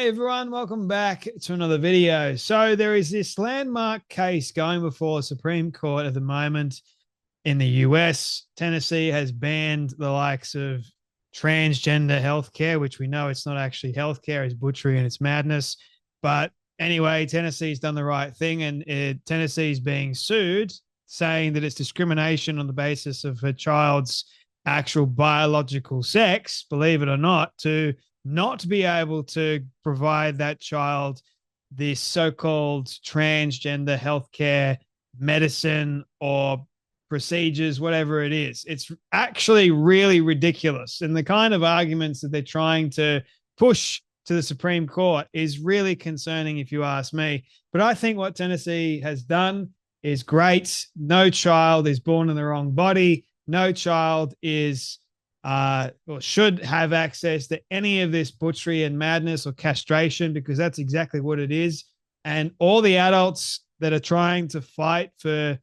Hey everyone, welcome back to another video. So there is this landmark case going before the Supreme Court at the moment in the US. Tennessee has banned the likes of transgender healthcare, which we know it's not actually healthcare, it's butchery and it's madness. But anyway, Tennessee's done the right thing, and Tennessee's being sued, saying that it's discrimination on the basis of a child's actual biological sex, believe it or not, to not be able to provide that child this so-called transgender healthcare medicine or procedures, whatever it is. It's actually really ridiculous. And the kind of arguments that they're trying to push to the Supreme Court is really concerning, if you ask me. But I think what Tennessee has done is great. No child is born in the wrong body. No child is or should have access to any of this butchery and madness or castration, because that's exactly what it is. And all the adults that are trying to fight for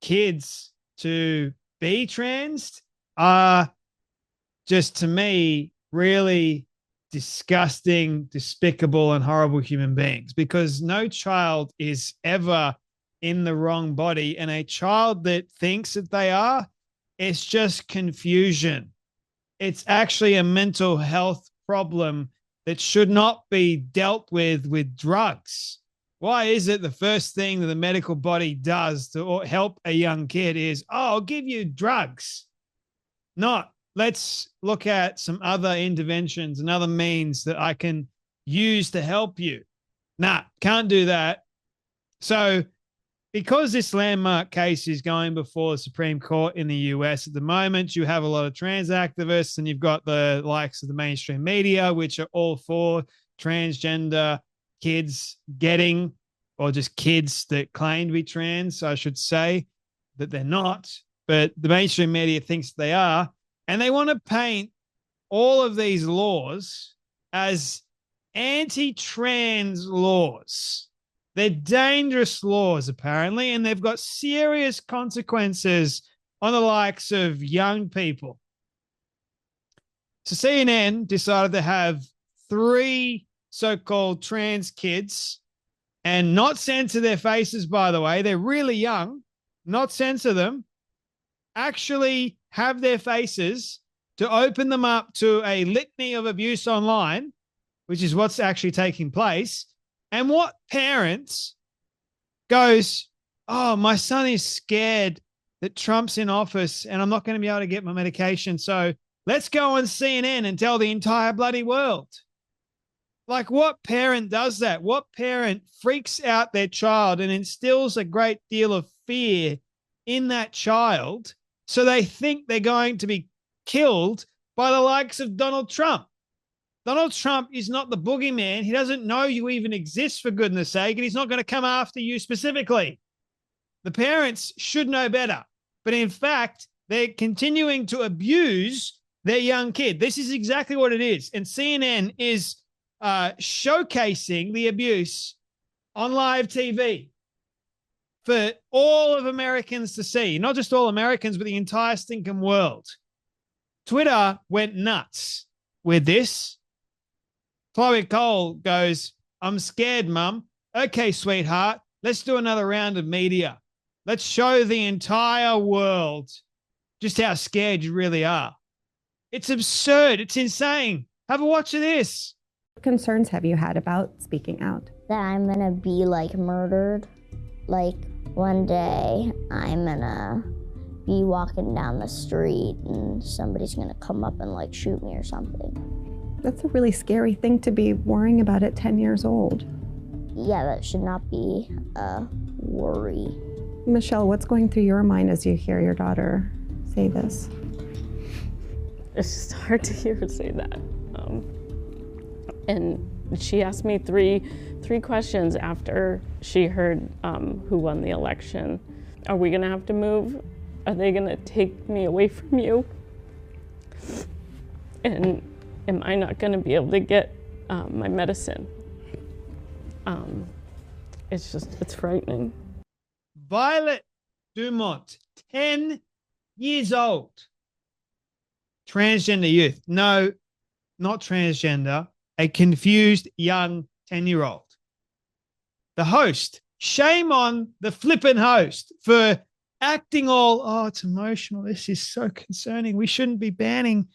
kids to be trans are just, to me, really disgusting, despicable, and horrible human beings, because no child is ever in the wrong body. And a child that thinks that they are, it's just confusion. It's actually a mental health problem that should not be dealt with drugs. Why is it the first thing that the medical body does to help a young kid is, oh, I'll give you drugs? Not, let's look at some other interventions and other means that I can use to help you. Nah, can't do that. So because this landmark case is going before the Supreme Court in the US at the moment, you have a lot of trans activists, and you've got the likes of the mainstream media, which are all for transgender kids getting, or just kids that claim to be trans, I should say, that they're not, but the mainstream media thinks they are. And they want to paint all of these laws as anti-trans laws. They're dangerous laws, apparently, and they've got serious consequences on the likes of young people. So CNN decided to have 3 so-called trans kids, and not censor their faces, by the way. They're really young, not censor them, actually have their faces, to open them up to a litany of abuse online, which is what's actually taking place. And what parents goes, oh, my son is scared that Trump's in office and I'm not going to be able to get my medication, so let's go on CNN and tell the entire bloody world. Like, what parent does that? What parent freaks out their child and instills a great deal of fear in that child so they think they're going to be killed by the likes of Donald Trump? Donald Trump is not the boogeyman. He doesn't know you even exist, for goodness sake, and he's not going to come after you specifically. The parents should know better. But in fact, they're continuing to abuse their young kid. This is exactly what it is. And CNN is showcasing the abuse on live TV for all of Americans to see. Not just all Americans, but the entire stinking world. Twitter went nuts with this. Chloe Cole goes, I'm scared, Mum. Okay, sweetheart, let's do another round of media. Let's show the entire world just how scared you really are. It's absurd. It's insane. Have a watch of this. What concerns have you had about speaking out? That I'm gonna be murdered. One day I'm gonna be walking down the street and somebody's gonna come up and shoot me or something. That's a really scary thing to be worrying about at 10 years old. Yeah, that should not be a worry. Michelle, what's going through your mind as you hear your daughter say this? It's just hard to hear her say that. And she asked me three questions after she heard who won the election. Are we gonna have to move? Are they gonna take me away from you? And am I not going to be able to get my medicine? It's frightening. Violet Dumont, 10 years old. Transgender youth. No, not transgender. a confused young 10-year-old. The host, shame on the flippin' host for acting all, oh, it's emotional. This is so concerning. We shouldn't be banning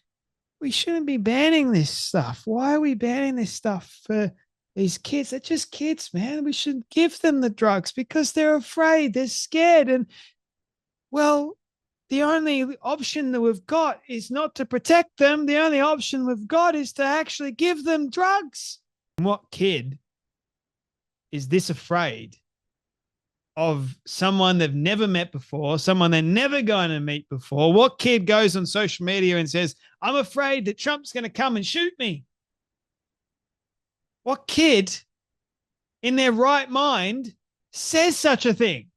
this stuff. Why are we banning this stuff for these kids? They're just kids, man. We should give them the drugs because they're afraid, they're scared. And, well, the only option that we've got is not to protect them. The only option we've got is to actually give them drugs. And what kid is this afraid of someone they've never met before, someone they're never going to meet before? What kid goes on social media and says, I'm afraid that Trump's going to come and shoot me? What kid in their right mind says such a thing?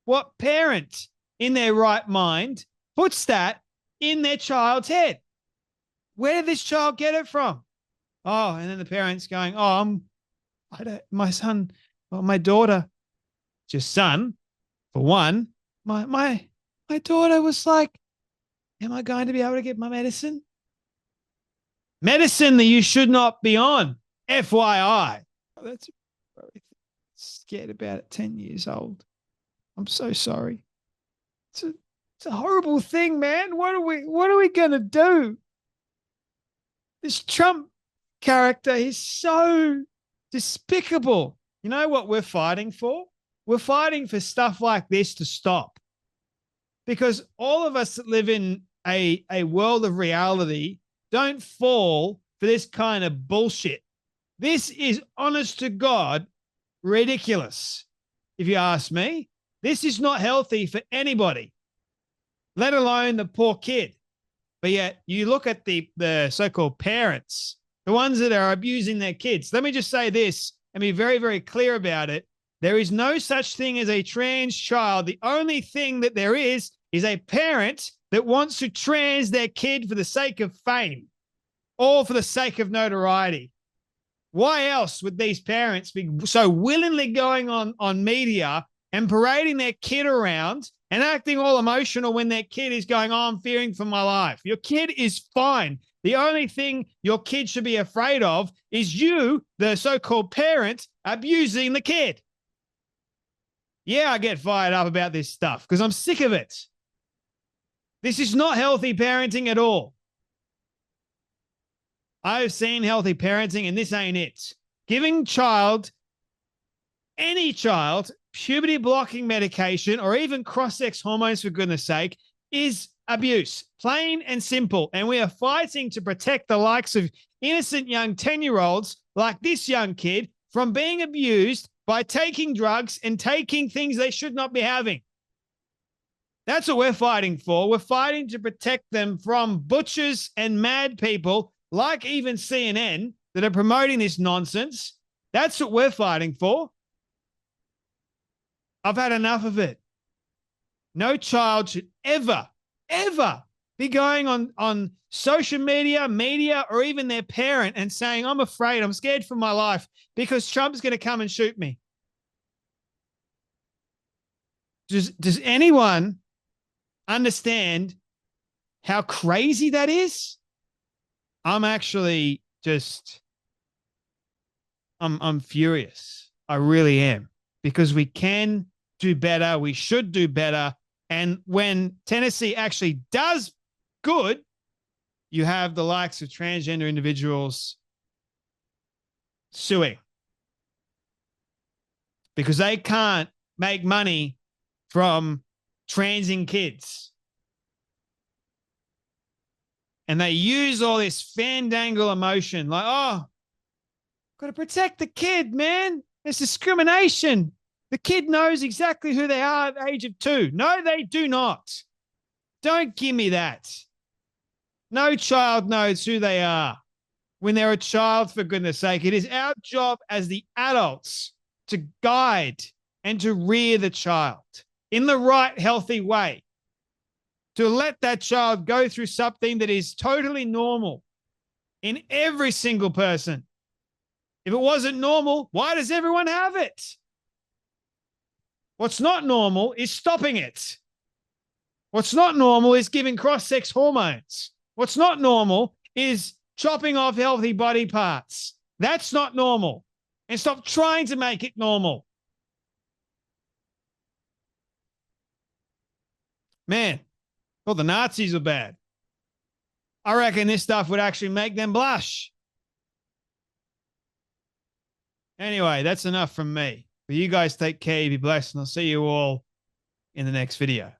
What parent in their right mind puts that in their child's head? Where did this child get it from? Oh, and then the parents going, oh, my son, well, my daughter, just son, for one, my daughter was like, am I going to be able to get my medicine? Medicine that you should not be on, FYI. That's scared about it, 10 years old. I'm so sorry. It's a horrible thing, man. What are we going to do? This Trump character, he's so despicable. You know what we're fighting for? We're fighting for stuff like this to stop, because all of us that live in a world of reality don't fall for this kind of bullshit. This is, honest to God, ridiculous. If you ask me, this is not healthy for anybody, let alone the poor kid. But yet you look at the so-called parents, the ones that are abusing their kids. Let me just say this and be very, very clear about it. There is no such thing as a trans child. The only thing that there is a parent that wants to trans their kid for the sake of fame or for the sake of notoriety. Why else would these parents be so willingly going on media and parading their kid around and acting all emotional when their kid is going, oh, I'm fearing for my life? Your kid is fine. The only thing your kid should be afraid of is you, the so-called parent, abusing the kid. Yeah, I get fired up about this stuff because I'm sick of it. This is not healthy parenting at all. I've seen healthy parenting, and this ain't it. Giving any child, puberty-blocking medication or even cross-sex hormones, for goodness sake, is abuse, plain and simple. And we are fighting to protect the likes of innocent young 10-year-olds like this young kid from being abused by taking drugs and taking things they should not be having. That's what we're fighting for. We're fighting to protect them from butchers and mad people like even CNN that are promoting this nonsense. That's what we're fighting for. I've had enough of it. No child should ever be going on social media, or even their parent and saying, I'm afraid, I'm scared for my life because Trump's going to come and shoot me. Does anyone understand how crazy that is? I'm actually just, I'm furious. I really am, because we can do better. We should do better. And when Tennessee actually does good, you have the likes of transgender individuals suing because they can't make money from transing kids. And they use all this fandangle emotion like, oh, got to protect the kid, man. There's discrimination. The kid knows exactly who they are at the age of 2. No, they do not. Don't give me that. No child knows who they are when they're a child, for goodness sake. It is our job as the adults to guide and to rear the child in the right, healthy way, to let that child go through something that is totally normal in every single person. If it wasn't normal, why does everyone have it? What's not normal is stopping it. What's not normal is giving cross-sex hormones. What's not normal is chopping off healthy body parts. That's not normal. And stop trying to make it normal. Man, well, the Nazis were bad. I reckon this stuff would actually make them blush. Anyway, that's enough from me. But you guys take care, be blessed, and I'll see you all in the next video.